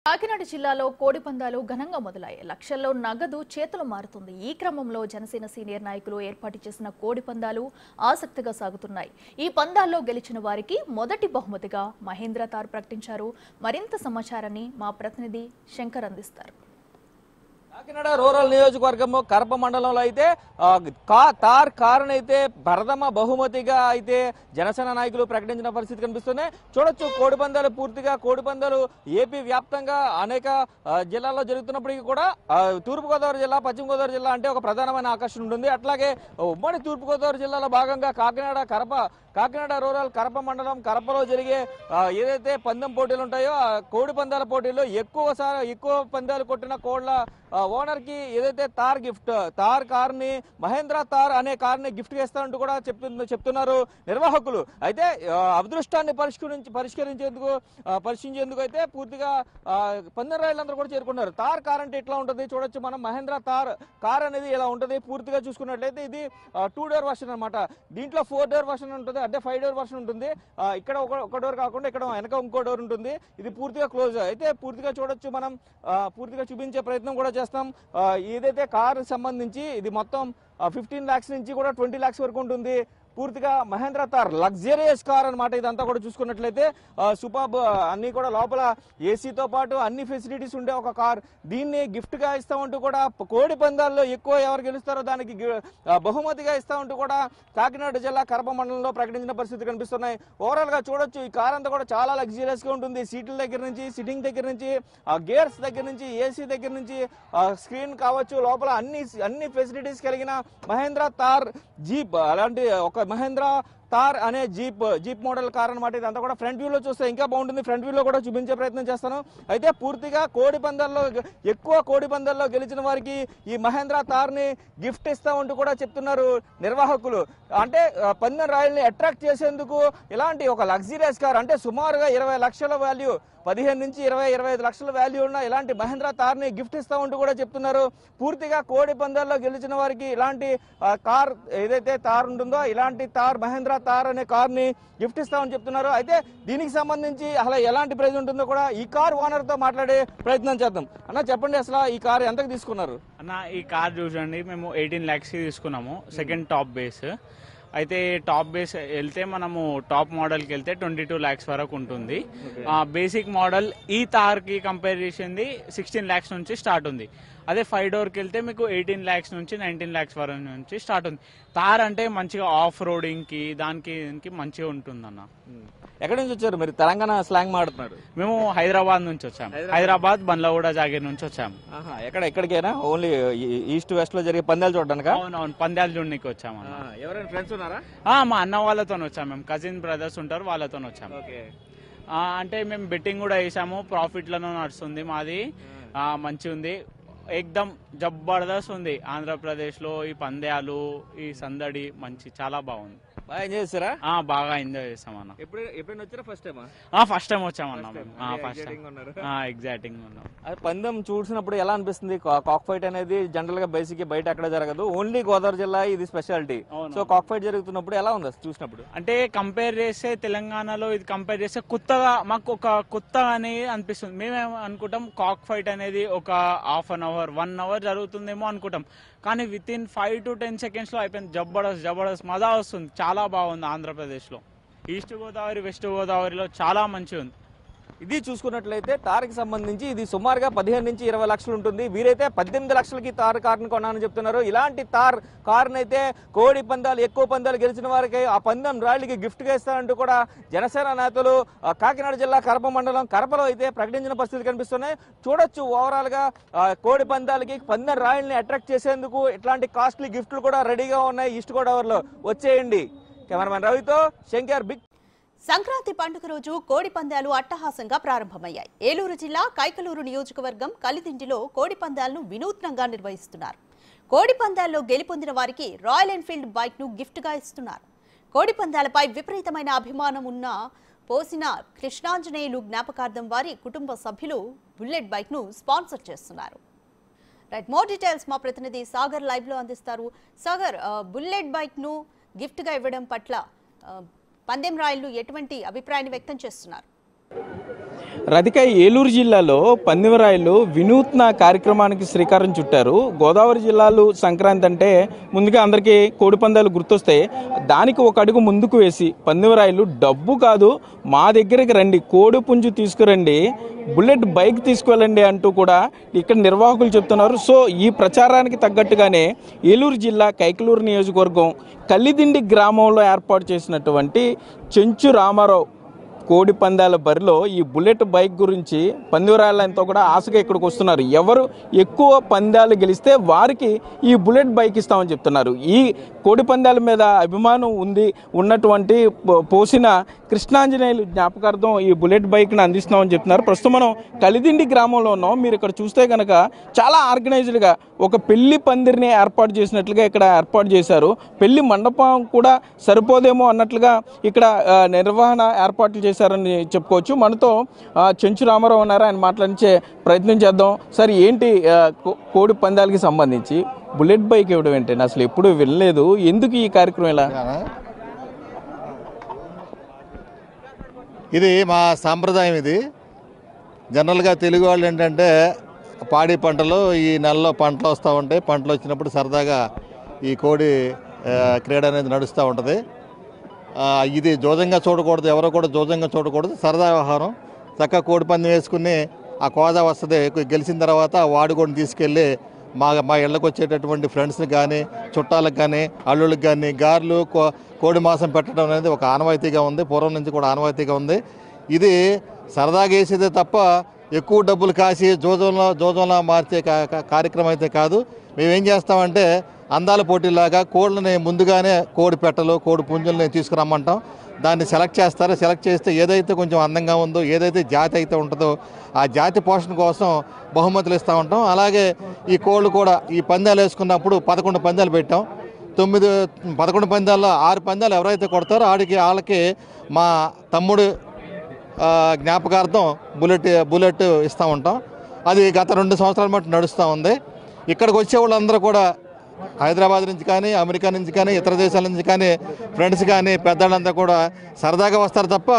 కాకినాడ జిల్లాలో కోడి పందాలు ఘనంగా మొదలయ్యాయి. లక్షల్లో నగదు చేతులు మారుతుంది. ఈ క్రమంలో జనసేన సీనియర్ నాయకులు ఏర్పాటు చేసిన కోడి పందాలు ఆసక్తిగా సాగుతున్నాయి. ఈ పందాల్లో గెలిచిన వారికి మొదటి బహుమతిగా మహేంద్ర తార్ ప్రకటించారు. మరింత సమాచారాన్ని మా ప్రతినిధి శంకర్ అందిస్తారు. కాకినాడ రూరల్ నియోజకవర్గం కరప మండలంలో అయితే తార్ కారును అయితే ప్రథమ బహుమతిగా అయితే జనసేన నాయకులు ప్రకటించిన పరిస్థితి కనిపిస్తుంది. చూడొచ్చు కోడిపందాలు పూర్తిగా కోడిపందాలు ఏపీ వ్యాప్తంగా అనేక జిల్లాల్లో జరుగుతున్నప్పటికీ కూడా తూర్పుగోదావరి జిల్లా పశ్చిమ గోదావరి జిల్లా అంటే ఒక ప్రధానమైన ఆకర్షణ ఉంటుంది. అట్లాగే ఉమ్మడి తూర్పుగోదావరి జిల్లాలో భాగంగా కాకినాడ రూరల్ కరప మండలం కరపలో జరిగే ఏదైతే పందెం పోటీలు ఉంటాయో ఆ కోడి పందాల పోటీల్లో ఎక్కువ పందాలు కొట్టిన కోళ్ల ఓనర్ కి ఏదైతే తార్ కార్ని మహేంద్ర తార్ అనే కార్ని గిఫ్ట్ చేస్తారంటూ కూడా చెప్తున్నారు నిర్వాహకులు. అయితే అదృష్టాన్ని పరీక్షించేందుకు అయితే పూర్తిగా పందెం రాయలందరూ కూడా చేరుకున్నారు. తార్ కార్ అంటే ఎట్లా ఉంటుంది చూడొచ్చు మనం. మహేంద్ర తార్ కార్ అనేది ఇలా ఉంటుంది. పూర్తిగా చూసుకున్నట్లయితే ఇది 2 డోర్ వర్షన్ అనమాట. దీంట్లో 4 డోర్ వర్షన్ ఉంటుంది, అంటే 5 డోర్ వర్షన్ ఉంటుంది. ఇక్కడ ఒక డోర్ కాకుండా ఇక్కడ వెనక ఇంకో డోర్ ఉంటుంది. ఇది పూర్తిగా క్లోజ్. అయితే పూర్తిగా చూడొచ్చు మనం, పూర్తిగా చూపించే ప్రయత్నం కూడా చేస్తాం. ఏదైతే కార్ సంబంధించి ఇది మొత్తం 15 lakhs నుంచి కూడా 20 lakhs వరకు ఉంటుంది. పూర్తిగా మహేంద్ర తార్ లగ్జరియస్ కార్ అనమాట. ఇదంతా కూడా చూసుకున్నట్లయితే సూపర్బ్ అన్ని కూడా లోపల ఏసీతో పాటు అన్ని ఫెసిలిటీస్ ఉండే ఒక కార్. దీన్ని గిఫ్ట్ గా ఇస్తామంటూ కూడా కోడి పందాల్లో ఎక్కువ ఎవరు గెలుస్తారో దానికి బహుమతిగా ఇస్తామంటూ కూడా కాకినాడ జిల్లా కరప మండలంలో ప్రకటించిన పరిస్థితి కనిపిస్తున్నాయి. ఓవరాల్ గా చూడొచ్చు ఈ కార్ అంతా కూడా చాలా లగ్జరియస్ గా ఉంటుంది. సీట్ల దగ్గర నుంచి, సిట్టింగ్ దగ్గర నుంచి, గేర్స్ దగ్గర నుంచి, ఏసీ దగ్గర నుంచి, స్క్రీన్ కావచ్చు, లోపల అన్ని ఫెసిలిటీస్ కలిగిన మహేంద్ర తార్ జీప్, అలాంటి ఒక మహేంద్ర తార్ అనే జీప్ మోడల్ కార్ అనమాట. ఇదంతా కూడా ఫ్రంట్ వ్యూలో చూస్తే ఇంకా బాగుంటుంది. ఫ్రంట్ వ్యూలో కూడా చూపించే ప్రయత్నం చేస్తాను. అయితే పూర్తిగా ఎక్కువ కోడి పందాల్లో గెలిచిన వారికి ఈ మహేంద్ర తార్ ని గిఫ్ట్ ఇస్తామంటూ కూడా చెప్తున్నారు నిర్వాహకులు. అంటే పందెం రాయల్ని అట్రాక్ట్ చేసేందుకు ఇలాంటి ఒక లగ్జరియస్ కార్, అంటే సుమారుగా 20 లక్షల వాల్యూ, 15 నుంచి 25 లక్షల వాల్యూ ఉన్న ఇలాంటి మహేంద్ర తార్ ని గిఫ్ట్ ఇస్తామంటూ కూడా చెప్తున్నారు. పూర్తిగా కోడి పందాల్లో గెలిచిన వారికి ఇలాంటి కార్ ఏదైతే తార్ ఉంటుందో ఇలాంటి మహేంద్ర తార్ అనే కార్ ని గిఫ్ట్ ఇస్తామని చెప్తున్నారు. అయితే దీనికి సంబంధించి అసలు ఎలాంటి ప్రైజ్ ఉంటుందో కూడా ఈ కార్ ఓనర్ తో మాట్లాడే ప్రయత్నం చేద్దాం. అన్న చెప్పండి, అసలు ఈ కార్ ఎంతకు తీసుకున్నారు? అన్న ఈ కార్ చూడండి, మేము 18 lakhs కి తీసుకున్నాము. Second top base. అయితే టాప్ బేస్ వెళ్తే మనము టాప్ మోడల్కి వెళ్తే 22 lakhs వరకు ఉంటుంది. బేసిక్ మోడల్ ఈ తార్కి కంపేర్ చేసింది 16 lakhs నుంచి స్టార్ట్ ఉంది. అదే 5 డోర్కి వెళ్తే మీకు 18 lakhs నుంచి 19 lakhs వరకు నుంచి స్టార్ట్ ఉంది. తార్ అంటే మంచిగా ఆఫ్ రోడింగ్కి దానికి మంచిగా ఉంటుంది అన్న. ఎక్కడి నుంచి వచ్చారు మీరు? తెలంగాణ స్లాంగ్ మాడుతున్నారు. మేము హైదరాబాద్ నుంచి వచ్చాము. హైదరాబాద్ బండ్లగూడ జాగీర్ నుంచి వచ్చాము. ఎక్కడికైనా ఓన్లీ ఈస్ట్ వెస్ట్ లో జరిగే పందాలు చూడడానికి? అవునవును, పందాలు చూడడానికి వచ్చాము. ఎవరైనా ఫ్రెండ్స్ ఉన్నారా? మా అన్న వాళ్ళతో వచ్చాము. మేము కజిన్ బ్రదర్స్ ఉంటారు, వాళ్ళతో వచ్చాము. అంటే మేము బెట్టింగ్ కూడా వేసాము. ప్రాఫిట్ లను నడుస్తుంది మాది. మంచిగా ఉంది, ఎక్దమ్ జబర్దస్త్ ఉంది. ఆంధ్రప్రదేశ్ లో ఈ పందాలు, ఈ సందడి చాలా బాగుంది. బాగా ఎంజాయ్ చేస్తారా? బాగా ఎంజాయ్ చేస్తాం అన్న. ఎప్పుడైనా వచ్చారా? ఫస్ట్ టైం వచ్చామన్నా మేము. ఎగ్జాక్టింగ్ ఉన్నాం. పందెం చూసినప్పుడు ఎలా అనిపిస్తుంది? కాక్ ఫైట్ అనేది జనరల్ గా బేసిక్ బయట ఎక్కడ జరగదు, ఓన్లీ గోదావరి జిల్లా ఇది స్పెషాలిటీ. సో కాక్ ఫైట్ జరుగుతున్నప్పుడు ఎలా ఉంది చూసినప్పుడు? అంటే కంపేర్ చేస్తే తెలంగాణలో ఇది కంపేర్ చేస్తే కొత్తగా మాకు ఒక కొత్తగా అనేది అనిపిస్తుంది. మేమేమో అనుకుంటాం కాక్ ఫైట్ అనేది ఒక హాఫ్ అన్ అవర్ 1 hour జరుగుతుందేమో అనుకుంటాం. కానీ విత్ ఇన్ 5 to 10 seconds లో అయిపోయింది. జబర్దస్త్ మజా వస్తుంది. చాలా బాగుంది. ఆంధ్రప్రదేశ్లో ఈస్ట్ గోదావరి, వెస్ట్ గోదావరిలో చాలా మంచిగా ఉంది. ఇది చూసుకున్నట్లయితే తార్కి సంబంధించి ఇది సుమారుగా 15 నుంచి 20 లక్షలు ఉంటుంది. వీరైతే 18 లక్షలకి తార్ కార్ని కొన్నానని చెప్తున్నారు. ఇలాంటి తార్ కార్ని అయితే కోడి పందాలు, ఎక్కువ పందాలు గెలిచిన వారికి ఆ పందెం రాళ్ళకి గిఫ్ట్ గా ఇస్తారంటూ కూడా జనసేన నేతలు కాకినాడ జిల్లా కరప మండలం కరపలో అయితే ప్రకటించిన పరిస్థితి కనిపిస్తున్నాయి. చూడొచ్చు ఓవరాల్ గా కోడి పందాలకి పందెం రాయల్ని అట్రాక్ట్ చేసేందుకు ఇట్లాంటి కాస్ట్లీ గిఫ్ట్లు కూడా రెడీగా ఉన్నాయి ఈస్ట్ గోదావరిలో. వచ్చేయండి. కెమెరామెన్ రవితో శంకర్, బిగ్. సంక్రాంతి పండుగ రోజు కోడి పందాలు అట్టహాసంగా ప్రారంభమయ్యాయి. ఏలూరు జిల్లా కైకలూరు నియోజకవర్గం కలిదిండిలో కోడి పందాలను వినూత్నంగా నిర్వహిస్తున్నారు. కోడి పందాల్లో గెలుపొందిన వారికి రాయల్ ఎన్ఫీల్డ్ బైక్ ను గిఫ్ట్ గా ఇస్తున్నారు. కోడి పందాలపై విపరీతమైన అభిమానం ఉన్న పోసిన కృష్ణాంజనేయులు జ్ఞాపకార్థం వారి కుటుంబ సభ్యులు బుల్లెట్ బైక్ ను స్పాన్సర్ చేస్తున్నారు. రైట్, మోర్ డీటెయిల్స్ మా ప్రతినిధి సాగర్ లైవ్ లో అందిస్తారు. సాగర్, బుల్లెట్ బైక్ ను గిఫ్ట్ గా ఇవ్వడం పట్ల పందెం రాయలు ఎటువంటి అభిప్రాయాన్ని వ్యక్తం చేస్తున్నారు? రతిక ఏలూరు జిల్లాలో పందిమరాయులు వినూత్న కార్యక్రమానికి శ్రీకారం చుట్టారు. గోదావరి జిల్లాలు సంక్రాంతి అంటే ముందుగా అందరికీ కోడిపందాలు గుర్తొస్తాయి. దానికి ఒక అడుగు ముందుకు వేసి పందిమరాయులు డబ్బు కాదు మా దగ్గరికి రండి, కోడి పుంజు తీసుకురండి, బుల్లెట్ బైక్ తీసుకువెళ్ళండి అంటూ కూడా ఇక్కడ నిర్వాహకులు చెప్తున్నారు. సో ఈ ప్రచారానికి తగ్గట్టుగానే ఏలూరు జిల్లా కైకలూరు నియోజకవర్గం కల్లిదిండి గ్రామంలో ఏర్పాటు చేసినటువంటి చెంచు రామారావు కోడి పందాల బరిలో ఈ బుల్లెట్ బైక్ గురించి పందిమరాయులంతా కూడా ఆశగా ఇక్కడికి వస్తున్నారు. ఎవరు ఎక్కువ పందాలు గెలిస్తే వారికి ఈ బుల్లెట్ బైక్ ఇస్తామని చెప్తున్నారు. ఈ కోడి పందాల మీద అభిమానం ఉన్నటువంటి పోసిన కృష్ణాంజనేయులు జ్ఞాపకార్థం ఈ బుల్లెట్ బైక్ని అందిస్తున్నామని చెప్తున్నారు. ప్రస్తుతం మనం కలిదిండి గ్రామంలో ఉన్నాం. మీరు ఇక్కడ చూస్తే కనుక చాలా ఆర్గనైజ్డ్గా ఒక పెళ్లి పందిరిని ఏర్పాటు చేసినట్లుగా ఇక్కడ ఏర్పాటు చేశారు. పెళ్లి మండపం కూడా సరిపోదేమో అన్నట్లుగా ఇక్కడ నిర్వహణ ఏర్పాట్లు చేశారని చెప్పుకోవచ్చు. మనతో చెంచు రామారావు ఉన్నారు, ఆయన మాట్లాడించే ప్రయత్నం చేద్దాం. సార్, ఏంటి కోడి పందాలకి సంబంధించి బుల్లెట్ బైక్ ఇవ్వడం ఏంటంటే అసలు ఎప్పుడు వినలేదు, ఎందుకు ఈ కార్యక్రమం ఇలా? ఇది మా సాంప్రదాయం. ఇది జనరల్గా తెలుగు వాళ్ళు ఏంటంటే పాడి పంటలు ఈ నెలలో పంటలు వస్తూ ఉంటాయి. పంటలు వచ్చినప్పుడు సరదాగా ఈ కోడి క్రీడ అనేది నడుస్తూ ఉంటుంది. ఇది జోజంగా చూడకూడదు, ఎవరో కూడా జోజంగా చూడకూడదు, సరదా వ్యవహారం. చక్కగా కోడి పందెం వేసుకుని ఆ కోదా వస్తుంది, గెలిచిన తర్వాత వాడు కూడా తీసుకెళ్ళి మా ఇళ్ళకి వచ్చేటటువంటి ఫ్రెండ్స్ని కానీ చుట్టాలకు కానీ అల్లుళ్ళకి కానీ గారెలు కోడి మాంసం పెట్టడం అనేది ఒక ఆనవాయితీగా ఉంది. పూర్వం నుంచి కూడా ఆనవాయితీగా ఉంది. ఇది సరదాగా వేసేదే తప్ప ఎక్కువ డబ్బులు కాసి జోజంలా మార్చే కార్యక్రమం అయితే కాదు. మేమేం చేస్తామంటే అందాల పోటీలాగా కోళ్ళని ముందుగానే కోడి పెట్టలు కోడి పుంజుల్ని తీసుకురమ్మంటాం. దాన్ని సెలెక్ట్ చేస్తారు. సెలెక్ట్ చేస్తే ఏదైతే కొంచెం అందంగా ఉందో, ఏదైతే జాతి అయితే ఉంటుందో ఆ జాతి పోషణ కోసం బహుమతులు ఇస్తూ ఉంటాం. అలాగే ఈ కోళ్ళు కూడా ఈ పందాలు వేసుకున్నప్పుడు 11 పందాలు పెట్టాం. 11 పందాల్లో 6 పందాలు ఎవరైతే కొడతారో వాళ్ళకి మా తమ్ముడు జ్ఞాపకార్థం బుల్లెట్ ఇస్తూ ఉంటాం. అది గత 2 సంవత్సరాల మటు నడుస్తూ ఉంది. ఇక్కడికి వచ్చే వాళ్ళందరూ కూడా హైదరాబాద్ నుంచి కానీ అమెరికా నుంచి కానీ ఇతర దేశాల నుంచి కానీ ఫ్రెండ్స్ కానీ పెద్దవాళ్ళంతా కూడా సరదాగా వస్తారు తప్ప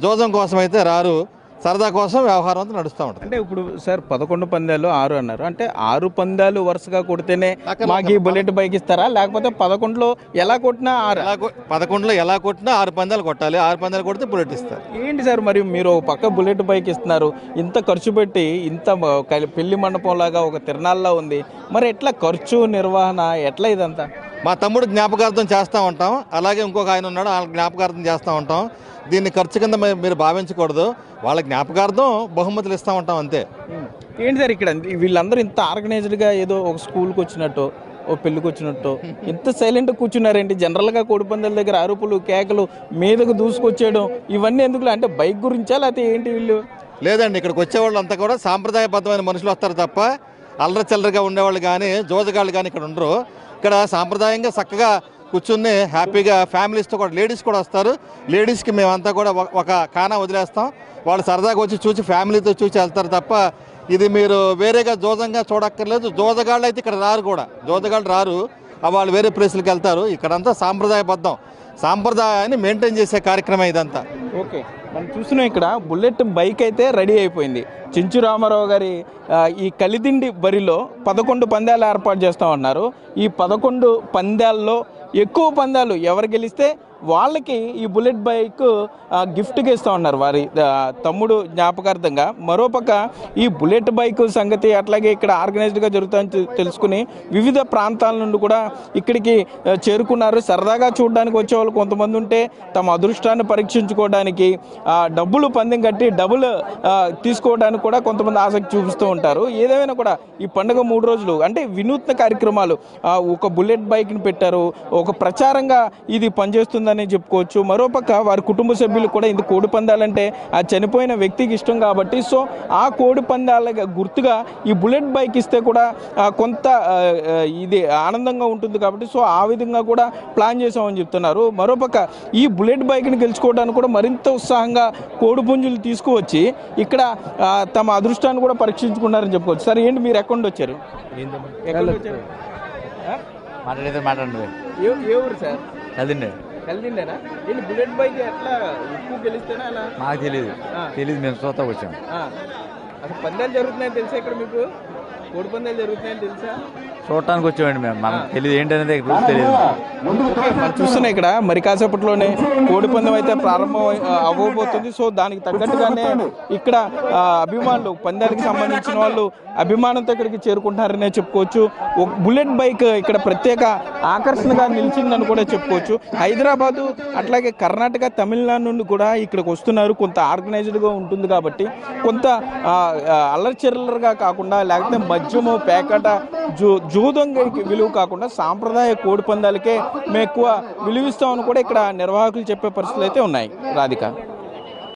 జోజం కోసం అయితే రారు. సరదా కోసం వ్యవహారం అంతా నడుస్తూ ఉంటుంది. అంటే ఇప్పుడు సార్ 11 పందాలు 6 అన్నారు, అంటే 6 పందాలు వరుసగా కొడితేనే మాకు ఈ బుల్లెట్ బైక్ ఇస్తారా, లేకపోతే 11లో ఎలా కొట్టినా 11లో ఎలా కొట్టినా 6 పందాలు కొట్టాలి. 6 పందాలు కొడితే బుల్లెట్ ఇస్తారు. ఏంటి సార్ మరి మీరు పక్క బుల్లెట్ బైక్ ఇస్తున్నారు, ఇంత ఖర్చు పెట్టి, ఇంత పెళ్లి మండపం లాగా ఒక తిరణాల్లో ఉంది, మరి ఎట్లా ఖర్చు నిర్వహణ ఎట్లా ఇదంతా? మా తమ్ముడు జ్ఞాపకార్థం చేస్తూ ఉంటాం. అలాగే ఇంకొక ఆయన ఉన్నాడు, వాళ్ళ జ్ఞాపకార్థం చేస్తూ ఉంటాం. దీన్ని ఖర్చు కింద మీరు భావించకూడదు. వాళ్ళ జ్ఞాపకార్థం బహుమతులు ఇస్తూ ఉంటాం అంతే. ఏంటి సార్ ఇక్కడ వీళ్ళందరూ ఇంత ఆర్గనైజ్డ్గా ఏదో ఒక స్కూల్కి వచ్చినట్టు, ఓ పెళ్ళికి వచ్చినట్టు ఇంత సైలెంట్గా కూర్చున్నారేంటి? జనరల్గా కోడిపందాల దగ్గర అరుపులు కేకలు మీదకు దూసుకొచ్చేయడం ఇవన్నీ ఎందుకు? అంటే బైక్ గురించా లేకపోతే ఏంటి వీళ్ళు? లేదండి, ఇక్కడికి వచ్చేవాళ్ళు అంతా కూడా సాంప్రదాయబద్ధమైన మనుషులు వస్తారు తప్ప అల్లరి చిల్లరగా ఉండేవాళ్ళు కానీ జోజగాళ్ళు కానీ ఇక్కడ ఉండరు. ఇక్కడ సాంప్రదాయంగా చక్కగా కూర్చుని హ్యాపీగా ఫ్యామిలీస్తో కూడా లేడీస్ కూడా వస్తారు. లేడీస్కి మేమంతా కూడా ఒక కానా వదిలేస్తాం. వాళ్ళు సరదాగా వచ్చి చూసి ఫ్యామిలీతో చూసి వెళ్తారు తప్ప ఇది మీరు వేరేగా జోజంగా చూడక్కర్లేదు. జోజగాళ్ళు అయితే ఇక్కడ రారు కూడా, జోజగాళ్ళు రారు, వాళ్ళు వేరే ప్లేసులకు వెళ్తారు. ఇక్కడంతా సాంప్రదాయబద్ధం, సాంప్రదాయాన్ని మెయింటైన్ చేసే కార్యక్రమం ఇదంతా. ఓకే, మనం చూస్తున్నాం ఇక్కడ బుల్లెట్ బైక్ అయితే రెడీ అయిపోయింది. చెంచు రామారావు గారి ఈ కలిదిండి బరిలో 11 పందాలు ఏర్పాటు చేస్తామన్నారు. ఈ 11 పందాల్లో ఎక్కువ పందాలు ఎవరు గెలిస్తే వాళ్ళకి ఈ బుల్లెట్ బైక్ గిఫ్ట్గా ఇస్తూ ఉన్నారు వారి తమ్ముడు జ్ఞాపకార్థంగా. మరోపక్క ఈ బుల్లెట్ బైక్ సంగతి అట్లాగే ఇక్కడ ఆర్గనైజ్డ్గా జరుగుతుందని తెలుసుకుని వివిధ ప్రాంతాల నుండి కూడా ఇక్కడికి చేరుకున్నారు. సరదాగా చూడడానికి వచ్చే వాళ్ళు కొంతమంది ఉంటే తమ అదృష్టాన్ని పరీక్షించుకోవడానికి డబ్బులు పందెం కట్టి డబ్బులు తీసుకోవడానికి కూడా కొంతమంది ఆసక్తి చూపిస్తూ ఉంటారు. ఏదేమైనా కూడా ఈ పండుగ 3 రోజులు అంటే వినూత్న కార్యక్రమాలు, ఒక బుల్లెట్ బైక్ని పెట్టారు, ఒక ప్రచారంగా ఇది పనిచేస్తుందని చెప్పుకోవచ్చు. మరోపక్క వారి కుటుంబ సభ్యులు కూడా ఇది కోడి పందాలంటే ఆ చనిపోయిన వ్యక్తికి ఇష్టం కాబట్టి సో ఆ కోడి పందాల గుర్తుగా ఈ బుల్లెట్ బైక్ ఇస్తే కూడా కొంత ఇది ఆనందంగా ఉంటుంది కాబట్టి సో ఆ విధంగా కూడా ప్లాన్ చేసామని చెప్తున్నారు. మరోపక్క ఈ బుల్లెట్ బైక్ని గెలుచుకోవడానికి కూడా మరింత ఉత్సాహంగా కోడి పుంజులు తీసుకువచ్చి ఇక్కడ తమ అదృష్టాన్ని కూడా పరీక్షించుకున్నారని చెప్పుకోవచ్చు. సార్, ఏంటి మీరు ఎక్కడ వచ్చారు? మాట్లాడండి. ఏ ఊరు సార్? కలిదిండేనా ఏంటి బుల్లెట్ బైక్ ఎట్లా ఎక్కువ గెలిస్తేనా అలా మాకు తెలియదు మేము చూస్తా వచ్చాం. అసలు పందాలు జరుగుతున్నాయని తెలుసా ఇక్కడ మీకు? కోడి పందాలు జరుగుతున్నాయని తెలుసా? చూడటానికి వచ్చామండి మేము, మనకు తెలియదు ఏంటనేది తెలియదు. మనం చూస్తున్నాం ఇక్కడ మరి కాసేపట్లోనే కోడి పందెం అయితే ప్రారంభం అవ్వబోతుంది. సో దానికి తగ్గట్టుగానే ఇక్కడ అభిమానులు, పందాలకి సంబంధించిన వాళ్ళు అభిమానంతో ఇక్కడికి చేరుకుంటున్నారనే చెప్పుకోవచ్చు. ఒక బుల్లెట్ బైక్ ఇక్కడ ప్రత్యేక ఆకర్షణగా నిలిచిందని కూడా చెప్పుకోవచ్చు. హైదరాబాదు అట్లాగే కర్ణాటక, తమిళనాడు నుండి కూడా ఇక్కడికి వస్తున్నారు. కొంత ఆర్గనైజ్డ్గా ఉంటుంది కాబట్టి కొంత అల్లరిచిల్లరగా కాకుండా, లేకపోతే మద్యము, పేకాట, జూదంగా విలువ కాకుండా సాంప్రదాయ కోడి పందాలకే మేము ఎక్కువ విలువిస్తామని కూడా ఇక్కడ నిర్వాహకులు చెప్పే పరిస్థితులు అయితే ఉన్నాయి. రాధిక.